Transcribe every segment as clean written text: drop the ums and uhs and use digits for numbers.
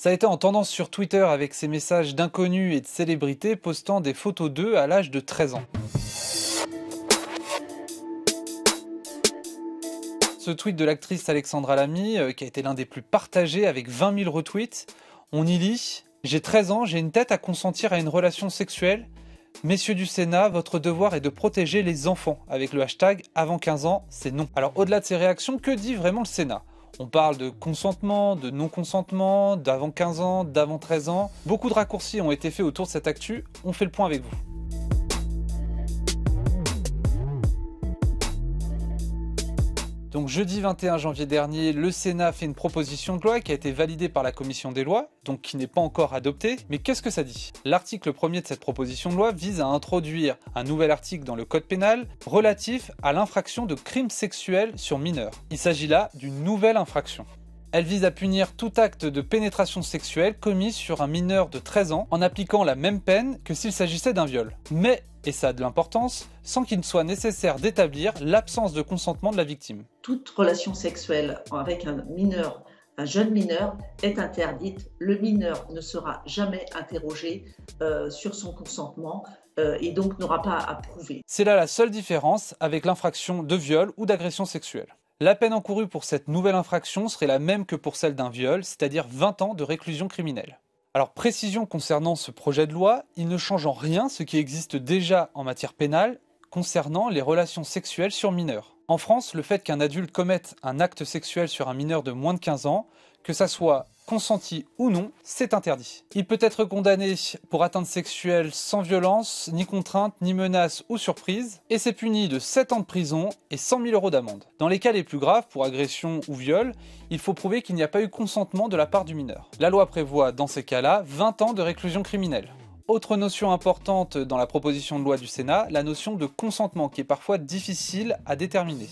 Ça a été en tendance sur Twitter avec ces messages d'inconnus et de célébrités postant des photos d'eux à l'âge de 13 ans. Ce tweet de l'actrice Alexandra Lamy, qui a été l'un des plus partagés avec 20 000 retweets, on y lit « J'ai 13 ans, j'ai une tête à consentir à une relation sexuelle. Messieurs du Sénat, votre devoir est de protéger les enfants » avec le hashtag « Avant 15 ans, c'est non ». Alors au-delà de ces réactions, que dit vraiment le Sénat ? On parle de consentement, de non-consentement, d'avant 15 ans, d'avant 13 ans. Beaucoup de raccourcis ont été faits autour de cette actu, on fait le point avec vous. Donc jeudi 21 janvier dernier, le Sénat a fait une proposition de loi qui a été validée par la Commission des lois, donc qui n'est pas encore adoptée. Mais qu'est-ce que ça dit? L'article 1er de cette proposition de loi vise à introduire un nouvel article dans le Code pénal relatif à l'infraction de crime sexuel sur mineurs. Il s'agit là d'une nouvelle infraction. Elle vise à punir tout acte de pénétration sexuelle commis sur un mineur de 13 ans en appliquant la même peine que s'il s'agissait d'un viol. Mais, et ça a de l'importance, sans qu'il ne soit nécessaire d'établir l'absence de consentement de la victime. Toute relation sexuelle avec un mineur, un jeune mineur, est interdite. Le mineur ne sera jamais interrogé sur son consentement et donc n'aura pas à prouver. C'est là la seule différence avec l'infraction de viol ou d'agression sexuelle. La peine encourue pour cette nouvelle infraction serait la même que pour celle d'un viol, c'est-à-dire 20 ans de réclusion criminelle. Alors précision concernant ce projet de loi, il ne change en rien ce qui existe déjà en matière pénale concernant les relations sexuelles sur mineurs. En France, le fait qu'un adulte commette un acte sexuel sur un mineur de moins de 15 ans, que ça soit consenti ou non, c'est interdit. Il peut être condamné pour atteinte sexuelle sans violence, ni contrainte, ni menace ou surprise, et c'est puni de 7 ans de prison et 100 000 € d'amende. Dans les cas les plus graves, pour agression ou viol, il faut prouver qu'il n'y a pas eu consentement de la part du mineur. La loi prévoit dans ces cas-là 20 ans de réclusion criminelle. Autre notion importante dans la proposition de loi du Sénat, la notion de consentement qui est parfois difficile à déterminer.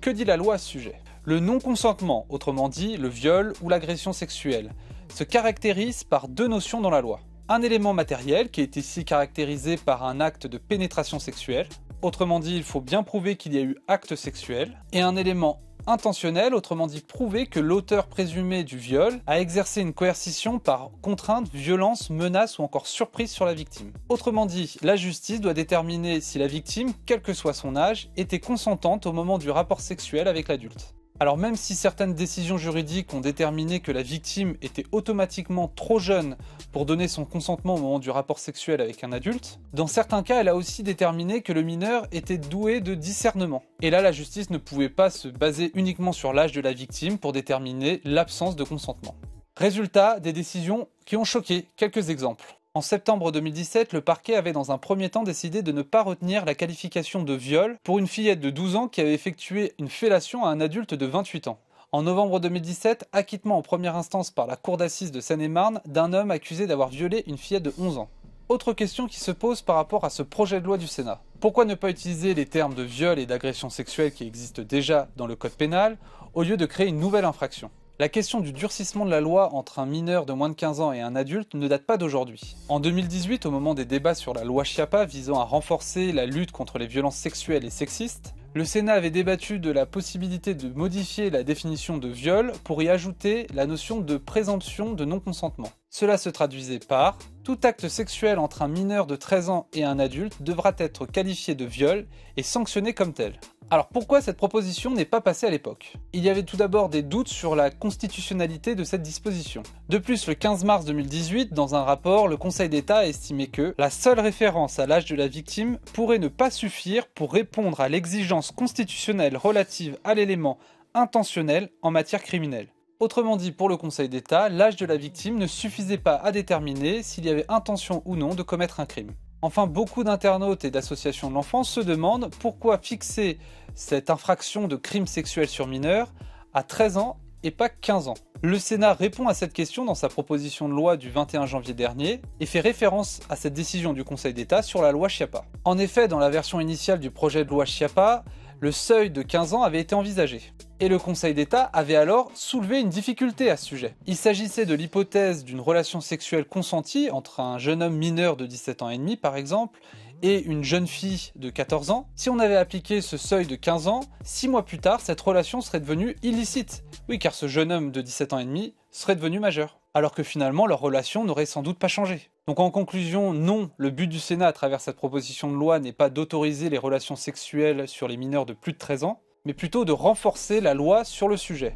Que dit la loi à ce sujet ? Le non-consentement, autrement dit le viol ou l'agression sexuelle, se caractérise par deux notions dans la loi. Un élément matériel qui est ici caractérisé par un acte de pénétration sexuelle, autrement dit il faut bien prouver qu'il y a eu acte sexuel, et un élément intentionnel, autrement dit prouver que l'auteur présumé du viol a exercé une coercition par contrainte, violence, menace ou encore surprise sur la victime. Autrement dit, la justice doit déterminer si la victime, quel que soit son âge, était consentante au moment du rapport sexuel avec l'adulte. Alors même si certaines décisions juridiques ont déterminé que la victime était automatiquement trop jeune pour donner son consentement au moment du rapport sexuel avec un adulte, dans certains cas elle a aussi déterminé que le mineur était doué de discernement. Et là la justice ne pouvait pas se baser uniquement sur l'âge de la victime pour déterminer l'absence de consentement. Résultat, des décisions qui ont choqué, quelques exemples. En septembre 2017, le parquet avait dans un premier temps décidé de ne pas retenir la qualification de viol pour une fillette de 12 ans qui avait effectué une fellation à un adulte de 28 ans. En novembre 2017, acquittement en première instance par la cour d'assises de Seine-et-Marne d'un homme accusé d'avoir violé une fillette de 11 ans. Autre question qui se pose par rapport à ce projet de loi du Sénat. Pourquoi ne pas utiliser les termes de viol et d'agression sexuelle qui existent déjà dans le code pénal au lieu de créer une nouvelle infraction ? La question du durcissement de la loi entre un mineur de moins de 15 ans et un adulte ne date pas d'aujourd'hui. En 2018, au moment des débats sur la loi Schiappa visant à renforcer la lutte contre les violences sexuelles et sexistes, le Sénat avait débattu de la possibilité de modifier la définition de viol pour y ajouter la notion de présomption de non-consentement. Cela se traduisait par « Tout acte sexuel entre un mineur de 13 ans et un adulte devra être qualifié de viol et sanctionné comme tel ». Alors pourquoi cette proposition n'est pas passée à l'époque? Il y avait tout d'abord des doutes sur la constitutionnalité de cette disposition. De plus, le 15 mars 2018, dans un rapport, le Conseil d'État a estimé que la seule référence à l'âge de la victime pourrait ne pas suffire pour répondre à l'exigence constitutionnelle relative à l'élément intentionnel en matière criminelle. Autrement dit, pour le Conseil d'État, l'âge de la victime ne suffisait pas à déterminer s'il y avait intention ou non de commettre un crime. Enfin, beaucoup d'internautes et d'associations de l'enfance se demandent pourquoi fixer cette infraction de crime sexuel sur mineur à 13 ans et pas 15 ans. Le Sénat répond à cette question dans sa proposition de loi du 21 janvier dernier et fait référence à cette décision du Conseil d'État sur la loi Schiappa. En effet, dans la version initiale du projet de loi Schiappa, le seuil de 15 ans avait été envisagé. Et le Conseil d'État avait alors soulevé une difficulté à ce sujet. Il s'agissait de l'hypothèse d'une relation sexuelle consentie entre un jeune homme mineur de 17 ans et demi par exemple et une jeune fille de 14 ans. Si on avait appliqué ce seuil de 15 ans, 6 mois plus tard, cette relation serait devenue illicite. Oui, car ce jeune homme de 17 ans et demi serait devenu majeur. alors que finalement leur relation n'aurait sans doute pas changé. Donc en conclusion, non, le but du Sénat à travers cette proposition de loi n'est pas d'autoriser les relations sexuelles sur les mineurs de plus de 13 ans, mais plutôt de renforcer la loi sur le sujet.